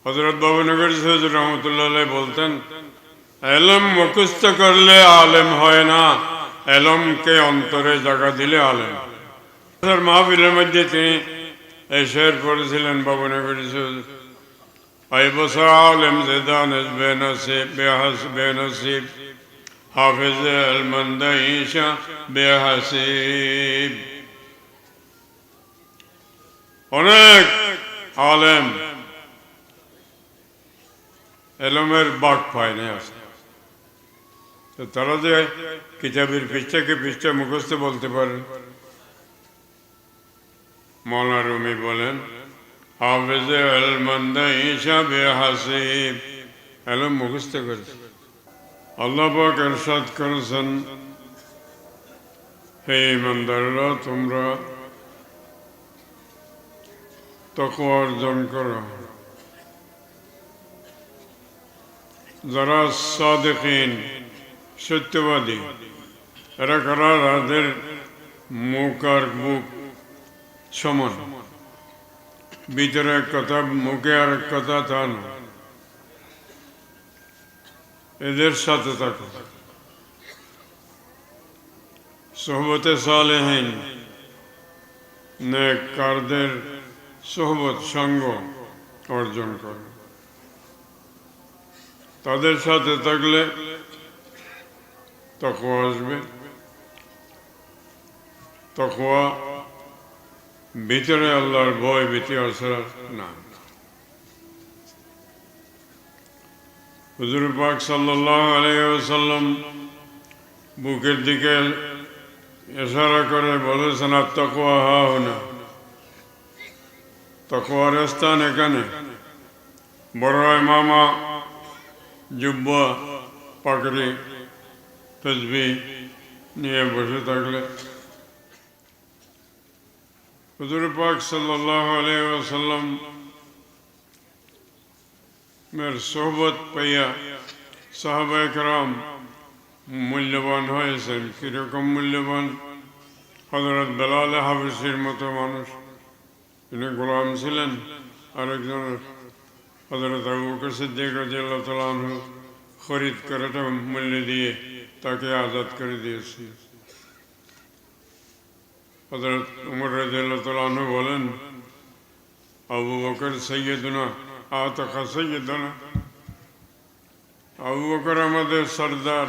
হযরত বাবুনগর সৈয়দ রহমতুল্লাহ আলাইহি বলতেন, ইলম মুখস্থ করলে আলেম হয় না, ইলমকে অন্তরে জায়গা দিলে আলেম। মাহফিলের মধ্যে তিনি এই শের পড়েছিলেন বাবুনগর সৈয়দ, আই বসা আলেম জেদানিস বেনসিব বেনসিব হাফিজ আলমন্দাইশা বেহাসিব। অনেক আলেম এলমের বাক পায় না আসে, তো তারা যে কিতাবের পৃষ্ঠাকে পৃষ্ঠা মুখস্থ বলতে পারেন। মৌলানা রুমি বলেন, হাফিজ আলমন্দাইশা বেহাসিব, এলম মুখস্থ করেছে। আল্লাহ পাক ইরশাদ করেছেন, হে ইমানদাররা, তোমরা তাকওয়া অর্জন করো। যারা সাদিকিন, সত্যবাদী, এরা কারা? তাদের মুখ আর মুখ সমান, ভিতরে এক কথা মুখে আর এক কথা, তা না। এদের সাথে থাকো, সোহবতে সালেহীন, নেককারদের সোহবত সঙ্গ অর্জন করো। তাদের সাথে থাকলে তাকওয়া আসবে। তাকওয়া ভিতরে আল্লাহর ভয় ভীতি আসরা না। হুজুর পাক সাল্লাল্লাহু আলাইহি ওয়াসাল্লাম বুকের দিকে ইশারা করে বলেছেন, আত-তাকওয়া হাহুনা, তাকওয়ার স্থান এখানে। বড় ইমামা, জুব্বা, পাগড়ি, তাসবিহ নিয়ে বসে থাকলে হুজুর পাক সাল্লাল্লাহু আলাইহি ওয়াসাল্লাম মের সোহবত পাইয়া সাহাবায়ে কেরাম মূল্যবান হয়েছেন। কিরকম মূল্যবান? হযরত বেলাল হাবশীর মতো মানুষ, তিনি গোলাম ছিলেন। আরেকজনের হযরত আবু বকর সিদ্দিক রাদিয়াল্লাহু তাআলা আনহু খরিদ করে মূল্য দিয়ে তাকে আজাদ করে দিয়েছে। হযরত উমর রাদিয়াল্লাহু তাআলা আনহু বলেন, আবু বকর সাইয়্যিদুনা আতাকা সাইয়্যিদুনা, আবু বকর আমাদের সরদার,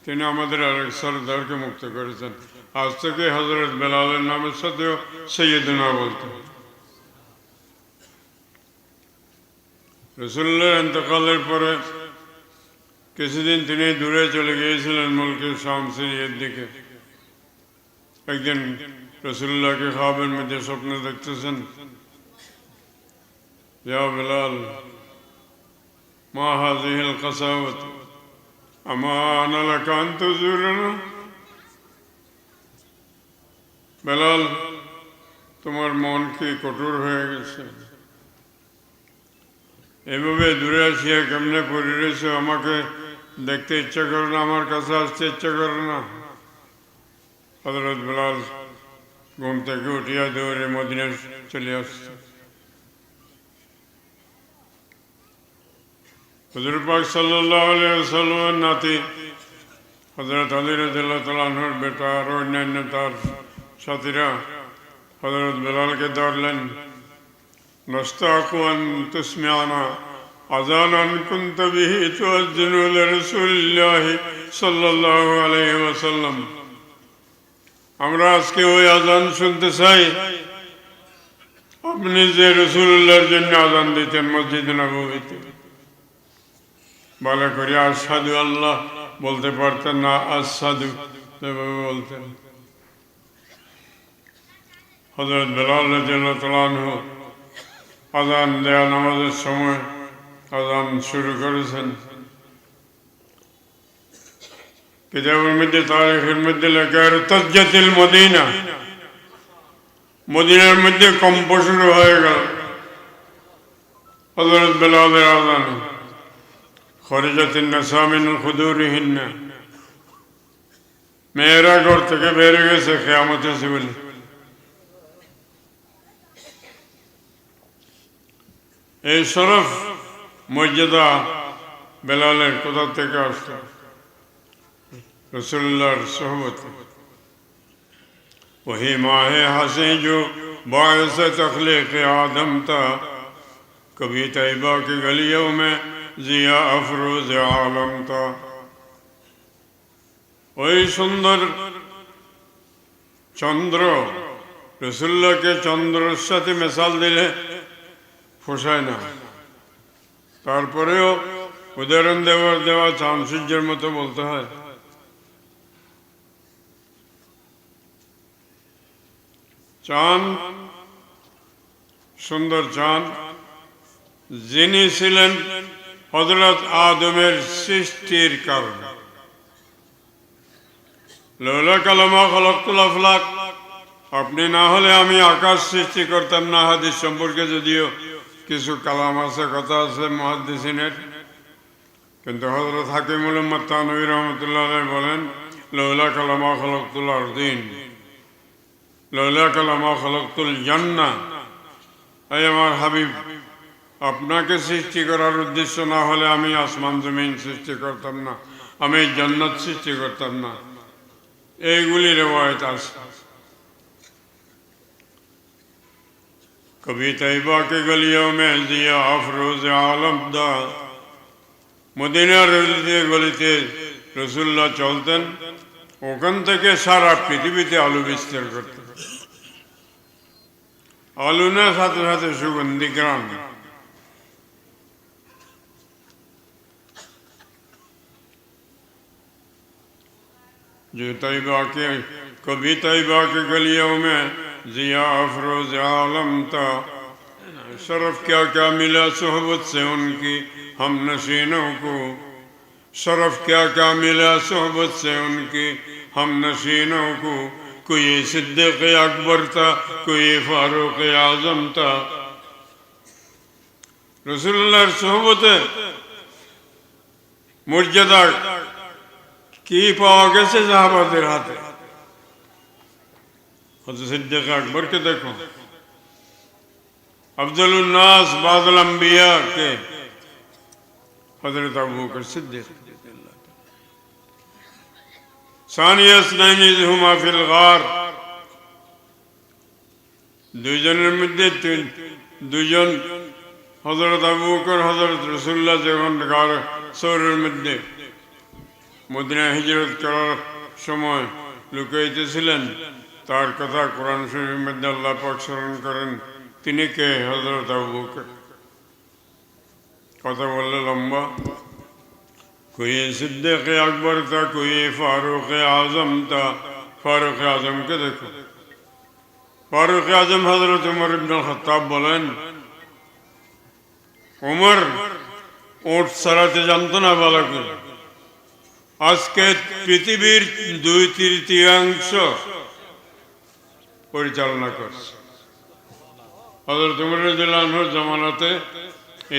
তিনি আমাদের আরেক সরদারকে মুক্ত করেছেন। আজ থেকে হযরত বেলালের নামের সাথেও সাইয়্যিদুনা বলতেন। রাসূলুল্লাহর ইন্তেকালের পরে কিছুদিন তিনি দূরে চলে গিয়েছিলেন, মুলকে শাম, সিরিয়ার দিকে। একদিন রাসূলুল্লাহকে খ্বাবের মধ্যে স্বপ্নে দেখতেছেন, ইয়া বেলাল, মা হাযিহিল কাসাওয়াত আমা আনা লাকা আন তুযুরনা। বেলাল, তোমার মন কি কঠোর হয়ে গেছে? এভাবে দূরে আসিয়া কেমনে পড়ে রয়েছে, আমাকে দেখতে ইচ্ছা করে না, আমার কাছে আসতে ইচ্ছা করে না? হযরত বেলাল ঘুম থেকে উঠিয়া দৌড়ে মদিনায় চলে আসছে। হুজুর পাক সাল্লাল্লাহু আলাইহি ওয়াসাল্লামের নাতি হযরত আলী রাদিয়াল্লাহু তাআলা আনহুর বেটা আর অন্যান্য তার সাথীরা হযরত বেলালকে ধরলেন। নাস্তাকু আন তুসমিআনা আযানান কুনতা বিহি তুআযযিনু লিরাসূলিল্লাহি সাল্লাল্লাহু আলাইহি ওয়াসাল্লাম, আমরা আজকে ওই আযান শুনতে চাই আপনি যে রাসূলুল্লাহর জন্য আযান দিতেন মসজিদে নববীতে। ভালো করে আশহাদু আল্লাহ বলতে পারতেন না, আশহাদু বলতেন। হযরত বেলাল রাদিয়াল্লাহু তাআলা আনহু আযান দেয়া নামাজের সময় আযান শুরু করেছেন। কিতাবের মধ্যে, তারিখের মধ্যে লেখা, ইরতাজ্জাতিল মদিনা, মদিনার মধ্যে কম্প শুরু হয়ে গেল হযরত বেলালের আযানে। খরিজাতিন নিসা মিন খুদুরিহিন্না, মেয়েরা ঘর থেকে বের হয়ে গেছে কিয়ামত আছে বলে। এই শরফ মর্যাদা বেলালের কোথা থেকে আসলো? रसूलुल्लाहर सोहबत। वही माहे हंसे जो बायस तख्लीक़ आदम था, कभी तैबा की गलियों में जिया अफरोज आलम था। वही सुंदर चंद्र रसूलुल्लाह के चंद्रेर साथे मिसाल दिले पोषाय ना, तारपरेও उदाहरण देवा चाँद सूर्যের মতো বলতে হয়। চাঁদ, সুন্দর চাঁদ, যিনি ছিলেন হযরত আদমের সৃষ্টির কারণ। লৌলা কালামা খলাকতুল আফলাক, আপনি না হলে আমি আকাশ সৃষ্টি করতাম না। হাদিস সম্পর্কে যদিও কিছু কালাম আছে, কথা আছে মুহাদ্দিসিনের, কিন্তু হযরত হাকিমুল উম্মাত থানভী রাহমাতুল্লাহ আলাইহি বলেন, লৌলা কালামা খলাকতুল আরদিন লৌলা কালামা খলাকতুল জান্নাহ। এই আমার হাবিব, আপনাকে সৃষ্টি করার উদ্দেশ্য না হলে আমি আসমান জমিন সৃষ্টি করতাম না, আমি জান্নাত সৃষ্টি করতাম না। এইগুলি রিওয়ায়াত আছে। কবি তৈবা কে গলিयों में जिया अफरोज आलम दा। মদিনার গলিতে রাসূলুল্লাহ চলতেন, ওখান থেকে সারা পৃথিবীতে আলো বিস্তার করতেন। আলো না, সাথে সাথে সুগন্ধি গ্রাম। जो तैबा के कभी तैबा के गलियों में जिया अफरोज आलम था। शरफ क्या क्या मिला सोहबत से उनकी हम नशीनों को। शरफ क्या क्या मिला सोहबत से उनकी हम नशीनों को। कोई सिद्दीक़ अकबर था, कोई फारूक आज़म था। रसूलुल्लाहर सोहबते मर्यादा কি পাওয়া গেছে সাহাবাদের হাতে। হযরত সিদ্দিক আকবরকে দেখো, আফজালুন নাস বাদল আম্বিয়া কে হযরত আবু বকর সিদ্দিক। সানিয়া ইসনাইনি হুমা ফিল গার, দুইজনের মধ্যে দুইজন, হযরত আবু বকর হযরত রাসূলুল্লাহ যখন গার সৌরের মধ্যে মদিনা হিজরত করার সময় লুকাইতেছিলেন, তার কথা কোরআন শরীফের মধ্যে আল্লাহ পাক স্মরণ করেন। তিনি কে? হযরত আবু বকর। কথা বললে লম্বা। कोई सिद्दीक़ अकबर था, कोई फारूक आज़म था। फारूक आज़म के देखो, फारूक आज़म हजरत उमर इब्न खत्ताब बोलेन, उमर ऊँट चलाते जानतो ना ভালো করে। আজকে পৃথিবীর 2/3 পরিচালনা করছে। হযরত উমর রাদিয়াল্লাহু আনহুর জামানাতে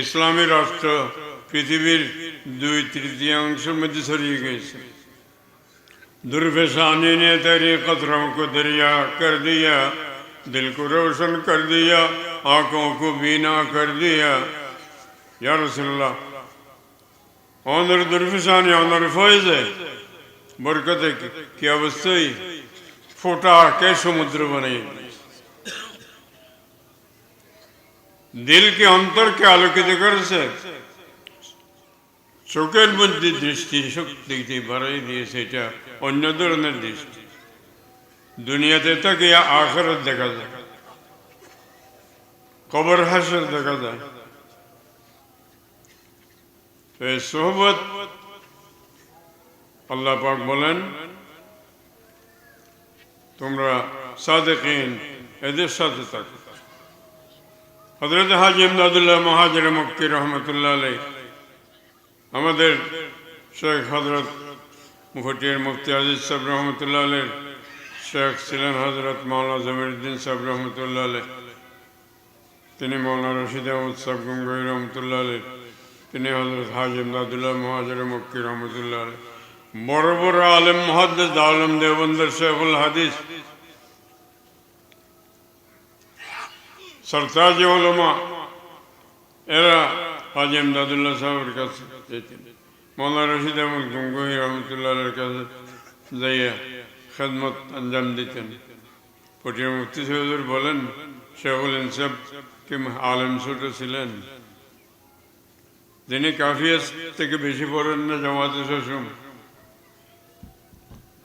ইসলামী রাষ্ট্র পৃথিবীর 2/3 মধ্যে ছড়িয়ে গেছে। दुर्फेशानी ने तेरी कतरों को दरिया कर दिया, दिल को रोशन कर दिया, आंखों को बीना कर दिया। या रसूलुल्लाह, আমাদের দুর্ফেশানি, আমাদের ফয়েজে বরকতে কি অবশ্যই ফোটাকে সমুদ্র বানিয়ে দিলকে, অন্তরকে আলোকিত করেছে, চোখের মধ্যে দৃষ্টি শক্তি বাড়াই দিয়েছে। এটা অন্য ধরনের দৃষ্টি। দুনিয়াতে তাকে আখিরাত দেখা যায়, কবর হাসর দেখা যায়। এই সোহবত আল্লাহ পাক বলেন, তোমরা সাদিকিন এদের সাথে থাকো। হযরত হাজী ইমদাদুল্লাহ মুহাজির মক্কি রহমতুল্লাহ আলাইহি, আমাদের শেখ হযরত মুফতির মুফতি আজিজ সাহেব রহমতুল্লাহ আলাইহি শেখ ছিলেন হযরত মাওলানা জমিরুদ্দিন সাহেব রহমতুল্লাহ আলাইহি। তিনি মাওলানা রশিদ আহমদ সাহেব গঙ্গোহী রহমতুল্লাহ আলাইহি, তিনি হযরত হাজী ইমদাদুল্লাহ মুহাজির মক্কি রহমতুল্লাহ আলাইহি। বড় বড় আলেম মুহাদ্দিস আলম দেওবন্দের শেখুল হাদিস, সরতাজ উলামা, হাজি এমদাদুল্লাহ সাহেবের কাছে যেতেন, মৌলানা রশিদ আহমদ গঙ্গোহী রহমতুল্লাহের কাছে যাইয়া খেদমত আঞ্জাম দিতেন। পটিয়া মুফতি সাহেব বলেন, শেখুল ইনসাফ কি আলেম ছোট ছিলেন, যিনি কাফিয়া থেকে বেশি পড়েন না জামাতে শ্বশুম,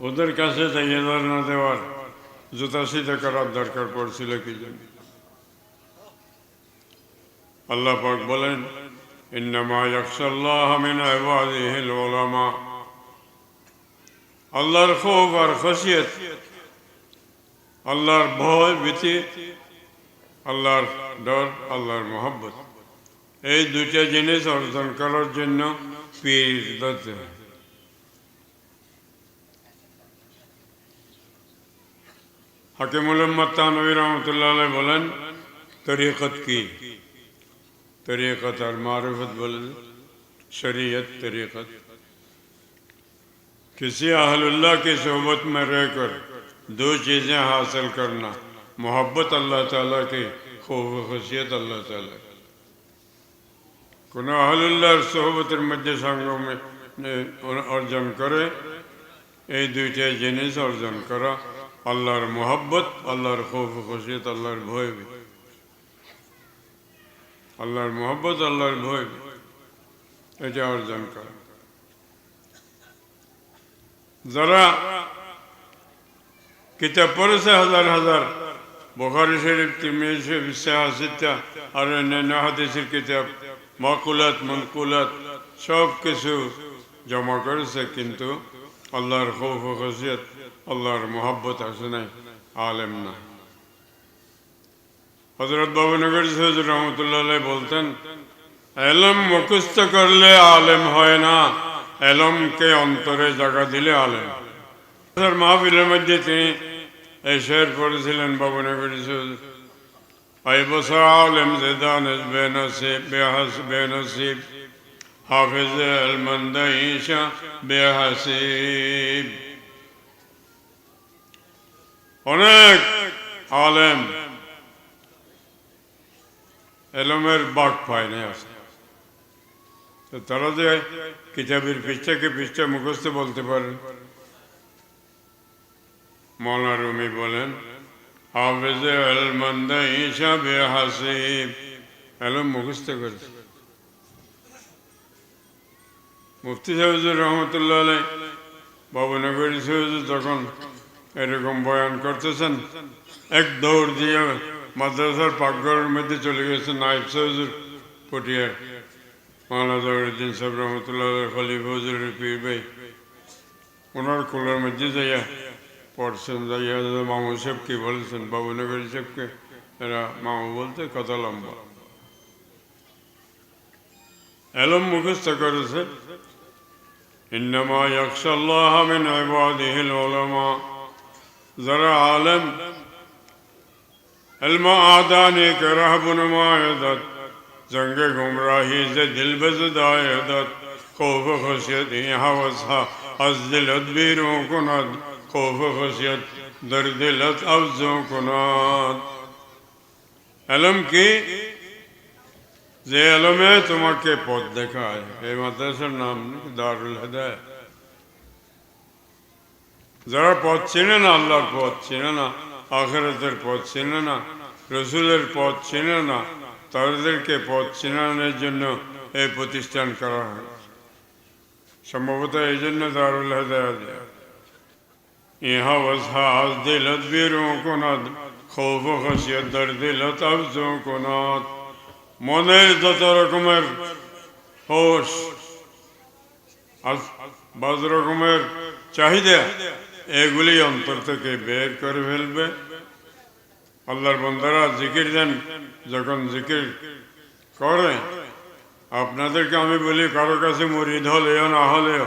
ওদের কাছে যাইয়া না দেওয়ার জুতা সিধা করার দরকার পড়ছিল কি জন্য? আল্লাহ পাক বলেন, ইন্নামা ইয়াখশাল্লাহ মিন ইবাদিহিল উলামা, আল্লাহর খৌফ আর খশিয়ত, আল্লাহর ভয় ভীতি, আল্লাহর ডর, আল্লাহর মহব্বত, এই দুইটা জিনিস অর্জন করার জন্য পীর ধরতে হয়। হাকিমুল উম্মাত থানভী রহমতুল্লাহ আলাইহি বলেন, তরিকত কি? तरीक़त और मारिफत बोले शरीयत तरीक़त, किसी अहलुल्लाह की सोबत में रहकर दो चीज़ें हासिल करना, मोहब्बत अल्लाह ताला की, खौफ खशियत अल्लाह ताला की। কোনো আহলুল্লাহর সোহবতের মধ্যে সঙ্গম অর্জন করে এই দুইটা জিনিস অর্জন করা, আল্লাহর মোহব্বত, আল্লাহর খৌফ খশিয়ত, আল্লাহর ভয়, আল্লাহর মোহব্বত, আল্লাহর ভয়, এটা অর্জন করা। যারা কিতাব পড়েছে হাজার হাজার, বুখারী শরীফ, তিরমিজি শরীফ, সিত্তা আর অন্যান্য হাদিসের কিতাব, মাকুলাত মনকুলাত সব কিছু জমা করেছে, কিন্তু আল্লাহর খৌফ খশিয়ত, আল্লাহর মোহব্বত আসে নাই, আলেম না। হযরত বাবুনগর সৈয়দ রহমতুল্লাহ আলাইহি বলতেন, এলম মুখস্থ করলে আলেম হয় না, এলমকে অন্তরে জায়গা দিলে আলেম। মাহফিলের মধ্যে তিনি এই শের পড়েছিলেন বাবুনগর সৈয়দ, আই বসা আলেম জেদানিস বেনসিব বেনসিব, হাফিজ আলমন্দ ঈশা বেহাসিব। অনেক আলেম এলমের বাগ পায় না, তো তারা যে কিতাবের পৃষ্ঠাকে পৃষ্ঠা মুখস্থ বলতে পারেন। মৌলানা রুমি বলেন, হাফিজ আলমন্দ ঈশা বেহাসিব, এলম মুখস্থ করেছে। মুফতি সাহেব রহমতুল্লাহ আলাইহি বাবুনগরী সাহেব যখন এরকম বয়ান করতেছেন, এক দৌড় দিয়ে মাদ্রাসার পাকঘরের মধ্যে চলে গেছে নাইব সাহেব পটিয়ার, মাওলানা জহিরুদ্দিন সাহেব রহমতুল্লাহ খলিফা হুজুরের পীর ভাই, ওনার কোলের মধ্যে যাইয়া পড়ছেন। যাইয়া মামু সাহেব কি বলছেন, বাবুনগরী সাহেবকে এরা মামু বলতে কত লম্বা, এলম মুখস্থ করেছে। ইন্নামা ইয়াখশাল্লাহ মিন ইবাদিহিল উলামা, যারা আলেম, इल्म आदानी के रहनुमायदत, जंगे गुमराही से दिल बज़दायदत, खौफ खशियत हवसा अज दिलत बीरों कुनद, खौफ खशियत दर दिलत अफजों कुनद। इल्म की যে এলমে তোমাকে পথ দেখায়, এই মাদ্রাসার নাম দারুল হিদায়াত। যারা পথ চিনে না, আল্লাহর পথ চিনে না, আখিরাতের পথ চিনে না, রসুলের পথ চিনে না, তাদেরকে পথ চিনানোর জন্য এই প্রতিষ্ঠান করা হয়। সম্ভবত এই জন্য দারুল হিদায়াত। ইহা ওয়াজহাজ দিলত বীরোं কুনদ, খৌফ খশিয়ত দর দিলত আফজোं কুনদ। মনের যত রকমের হোশ, বাজ রকমের চাহিদা, এগুলি অন্তর থেকে বের করে ফেলবে। আল্লাহর বান্দারা জিকির দেন, যখন জিকির করে, আপনাদেরকে আমি বলি, কারো কাছে মুরিদ হলেও না হলেও,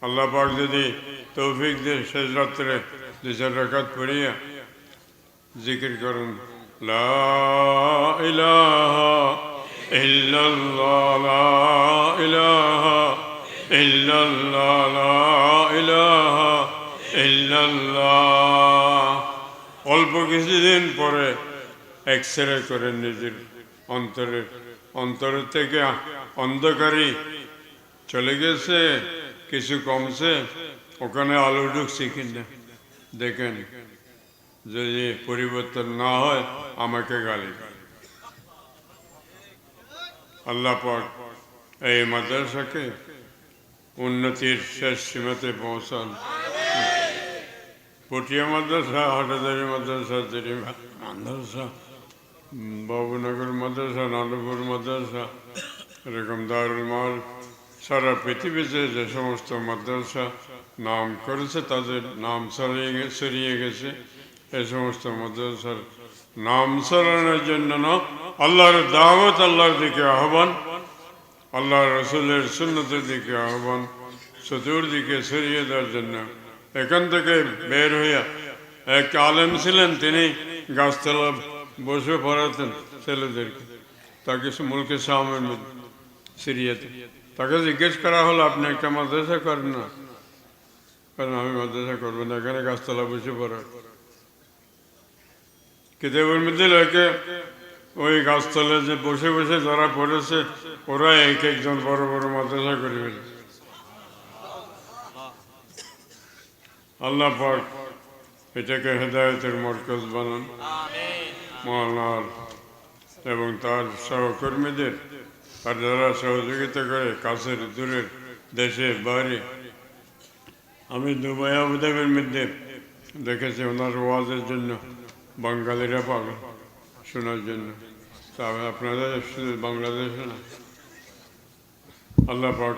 আল্লাহ পাক যদি তৌফিক দিয়ে শেষ রাত্রে 2-4 রাকাত পড়িয়া জিকির করেন, লা ইলাহা ইল্লাল্লাহ, লা ইলাহা ইল্লাল্লাহ, লা ইলাহা ইল্লাল্লাহ। অল্প কিছুদিন পরে এক্সরে করে নিজের অন্তরের অন্তর থেকে অন্ধকারই চলে গেছে, কিছু কমছে, ওখানে আলো ঢুকছে কিনা দেখেন। যদি পরিবর্তন না হয় আমাকে গালি দেন। আল্লাহ পাক এই মাদ্রাসাকে উন্নতির শেষ সীমাতে পৌঁছান। পটিয়া মাদ্রাসা, হাটাদারি মাদ্রাসা, মাদ্রাসা, বাবুনগর মাদ্রাসা, নানপুর মাদ্রাসা, এরকম দারুল মাল, সারা পৃথিবীতে যে সমস্ত মাদ্রাসা নাম করেছে তাদের নাম ছড়িয়ে গেছে। এই সমস্ত মাদ্রাসার নাম ছড়ানোর জন্য না, আল্লাহর দাওয়াত, আল্লাহর দিকে আহ্বান, আল্লাহ রসুলের সুন্নতের দিকে আহ্বান চতুর্দিকে ছড়িয়ে দেওয়ার জন্য এখান থেকে বের হইয়া এক আলেম ছিলেন, তিনি গাছতলা বসে পড়াতেন ছেলেদেরকে। তাকে মুলকে শামের সিরিয়াতে তাকে জিজ্ঞেস করা হলো, আপনি একটা মাদ্রাসা করেন না? কারণ আমি মাদ্রাসা করবো না, এখানে গাছতলা বসে পড়া। কিতাবের মধ্যে লেখে ওই গাছতলে যে বসে বসে যারা পড়েছে ওরা এক একজন বড় বড় মাদ্রাসা করে ফেলেছে। আল্লাহ পাক এটাকে হেদায়েতের মরকজ বানান। মহানার এবং তার সহকর্মীদের আর যারা সহযোগিতা করে কাছের দূরের দেশে বাইরে। আমি দুবাই আবুধাবির মধ্যে দেখেছি ওনার ওয়াজের জন্য বাঙালিরা পাগল শোনার জন্য। তবে আপনারা শুধু বাংলাদেশে না, আল্লাহ পাক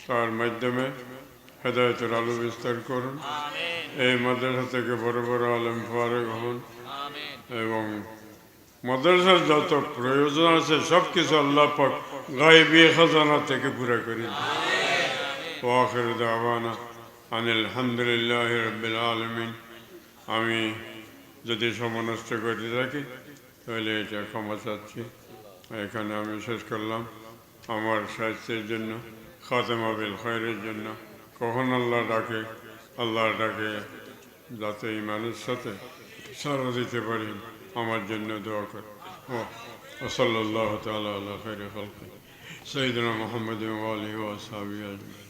তার মাধ্যমে হেদায়েতের আলো বিস্তার করুন। এই মাদ্রাসা থেকে বড় বড় আলেম ফারেক হন এবং মাদ্রাসার যত প্রয়োজন আছে সব কিছু আল্লাহ পাক গায়বী খাজানা থেকে পুরা করে দিন। ওয়া আখিরু দাওয়ানা আনিল হামদুলিল্লাহি রাব্বিল আলামিন। আমি যদি সমনষ্ট করে থাকি তাহলে এটা ক্ষমা চাচ্ছি। এখানে আমি শেষ করলাম। আমার স্বাস্থ্যের জন্য, খাতেমা বিল খায়রের জন্য, কখন আল্লাহ ডাকে, আল্লাহ ডাকে যাতে ইমানের সাথে সারা দিতে পারি, আমার জন্য দোয়া করে। ও সাল্লাল্লাহু তাআলা আলা খায়রি খালকি সাইয়্যিদিনা মুহাম্মাদিন ওয়া আলিহি ওয়া আসহাবিহি আজমাইন।